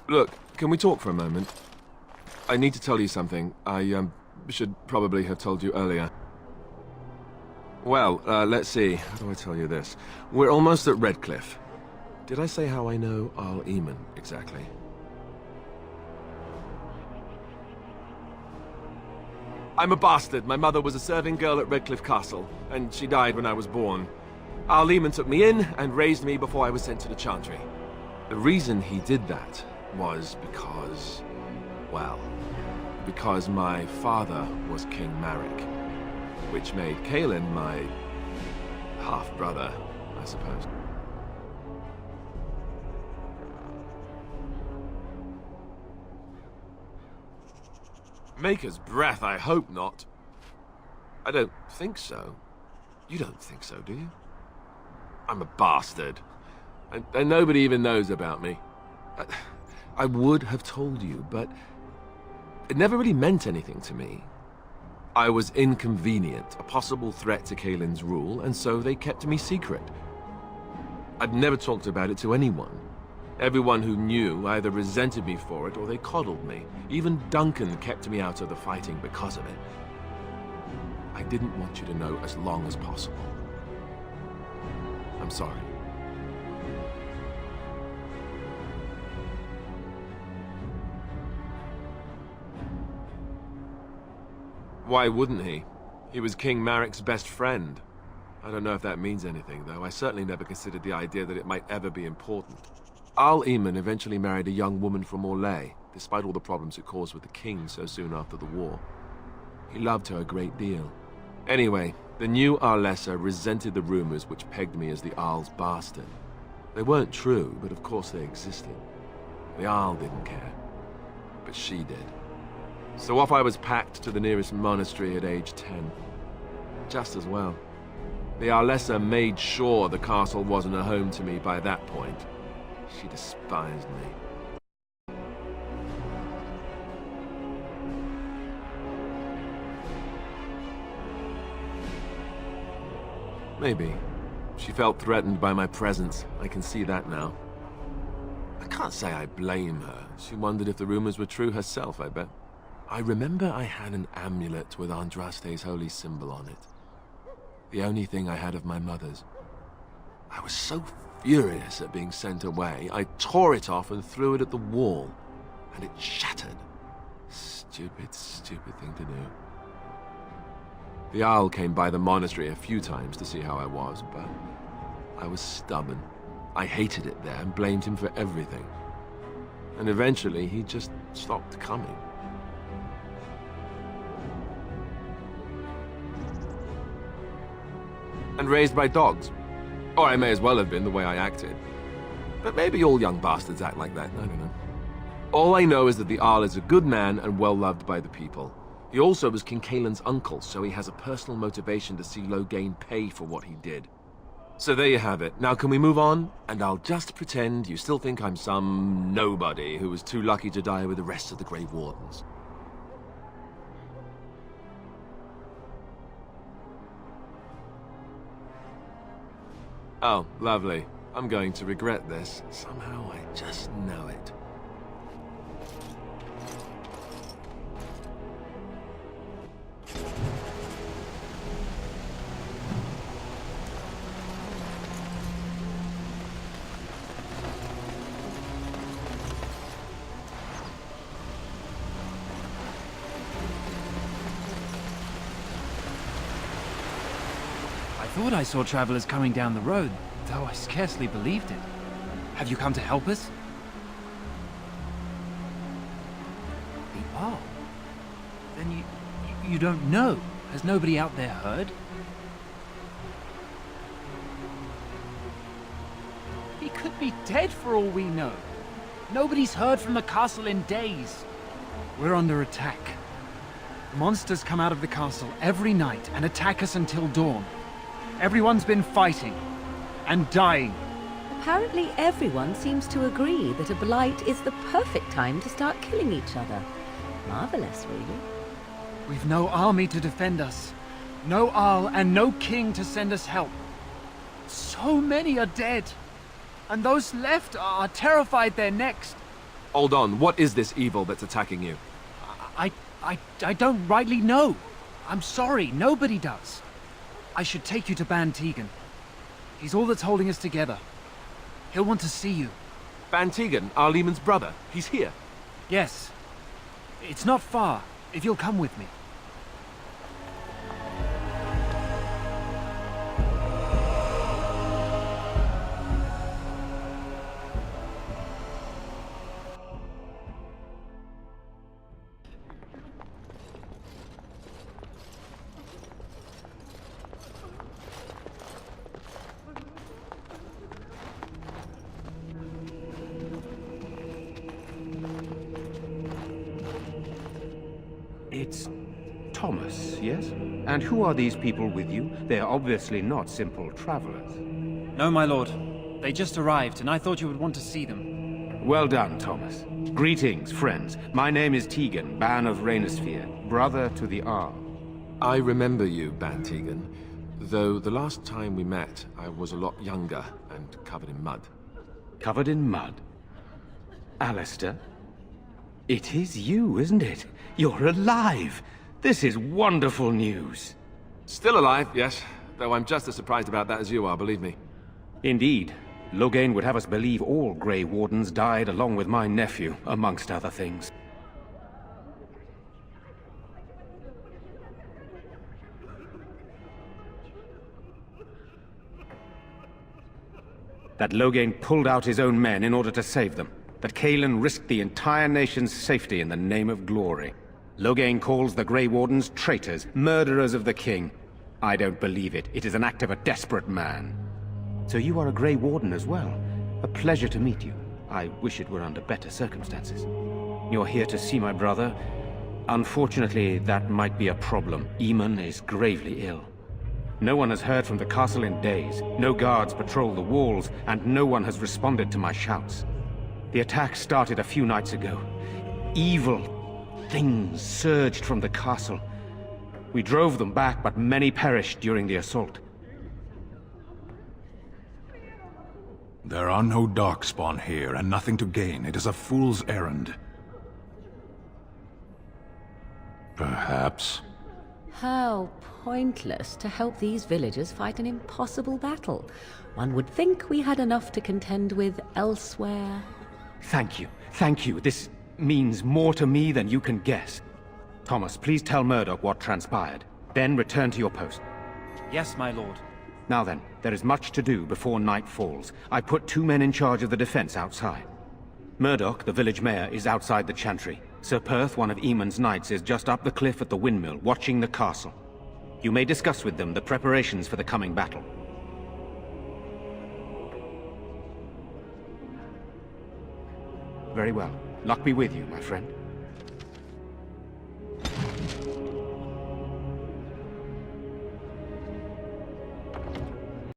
Look, can we talk for a moment? I need to tell you something. I, should probably have told you earlier. Well, let's see. How do I tell you this? We're almost at Redcliffe. Did I say how I know Arl Eamon, exactly? I'm a bastard. My mother was a serving girl at Redcliffe Castle, and she died when I was born. Arl Eamon took me in and raised me before I was sent to the Chantry. The reason he did that was because, well, because my father was King Marek, which made Caelan my half-brother, I suppose. Maker's breath, I hope not. I don't think so. You don't think so, do you? I'm a bastard. And nobody even knows about me. I would have told you, but it never really meant anything to me. I was inconvenient, a possible threat to Caelan's rule, and so they kept me secret. I'd never talked about it to anyone. Everyone who knew either resented me for it or they coddled me. Even Duncan kept me out of the fighting because of it. I didn't want you to know as long as possible. I'm sorry. Why wouldn't he? He was King Marek's best friend. I don't know if that means anything, though. I certainly never considered the idea that it might ever be important. Arl Eamon eventually married a young woman from Orlais, despite all the problems it caused with the king so soon after the war. He loved her a great deal. Anyway, the new Arlessa resented the rumors which pegged me as the Arl's bastard. They weren't true, but of course they existed. The Arl didn't care, but she did. So off I was packed to the nearest monastery at age 10. Just as well. The Arlessa made sure the castle wasn't a home to me by that point. She despised me. Maybe. She felt threatened by my presence. I can see that now. I can't say I blame her. She wondered if the rumors were true herself, I bet. I remember I had an amulet with Andraste's holy symbol on it. The only thing I had of my mother's. I was so furious at being sent away, I tore it off and threw it at the wall, and it shattered. Stupid, stupid thing to do. The Arl came by the monastery a few times to see how I was, but I was stubborn. I hated it there and blamed him for everything. And eventually, he just stopped coming. And raised by dogs. Or I may as well have been the way I acted. But maybe all young bastards act like that, I don't know. All I know is that the Arl is a good man and well-loved by the people. He also was King Caelan's uncle, so he has a personal motivation to see Loghain pay for what he did. So there you have it. Now can we move on? And I'll just pretend you still think I'm some nobody who was too lucky to die with the rest of the Grey Wardens. Oh, lovely. I'm going to regret this. Somehow I just know it. I thought I saw travelers coming down the road, though I scarcely believed it. Have you come to help us? The Arl? Then you don't know? Has nobody out there heard? He could be dead for all we know. Nobody's heard from the castle in days. We're under attack. Monsters come out of the castle every night and attack us until dawn. Everyone's been fighting and dying. Apparently everyone seems to agree that a blight is the perfect time to start killing each other. Marvelous, really. We've no army to defend us. No Arl and no king to send us help. So many are dead. And those left are terrified they're next. Hold on, what is this evil that's attacking you? I don't rightly know. I'm sorry, nobody does. I should take you to Ban Tegan. He's all that's holding us together. He'll want to see you. Ban Tegan, our Lehman's brother. He's here. Yes. It's not far, if you'll come with me. It's Thomas, yes? And who are these people with you? They are obviously not simple travelers. No, my lord. They just arrived, and I thought you would want to see them. Well done, Thomas. Greetings, friends. My name is Tegan, Ban of Rainersphere, brother to the Arl. I remember you, Ban Tegan, though the last time we met, I was a lot younger and covered in mud. Covered in mud? Alistair? It is you, isn't it? You're alive! This is wonderful news. Still alive, yes, though I'm just as surprised about that as you are, believe me. Indeed. Loghain would have us believe all Grey Wardens died along with my nephew, amongst other things. That Loghain pulled out his own men in order to save them. That Cailan risked the entire nation's safety in the name of glory. Loghain calls the Grey Wardens traitors, murderers of the king. I don't believe it. It is an act of a desperate man. So you are a Grey Warden as well. A pleasure to meet you. I wish it were under better circumstances. You're here to see my brother. Unfortunately, that might be a problem. Eamon is gravely ill. No one has heard from the castle in days. No guards patrol the walls, and no one has responded to my shouts. The attack started a few nights ago. Evil things surged from the castle. We drove them back, but many perished during the assault. There are no Darkspawn here, and nothing to gain. It is a fool's errand. Perhaps. How pointless to help these villagers fight an impossible battle. One would think we had enough to contend with elsewhere. Thank you. Thank you. This means more to me than you can guess. Thomas, please tell Murdoch what transpired. Then return to your post. Yes, my lord. Now then, there is much to do before night falls. I put 2 men in charge of the defense outside. Murdoch, the village mayor, is outside the chantry. Sir Perth, one of Eamon's knights, is just up the cliff at the windmill, watching the castle. You may discuss with them the preparations for the coming battle. Very well. Luck be with you, my friend.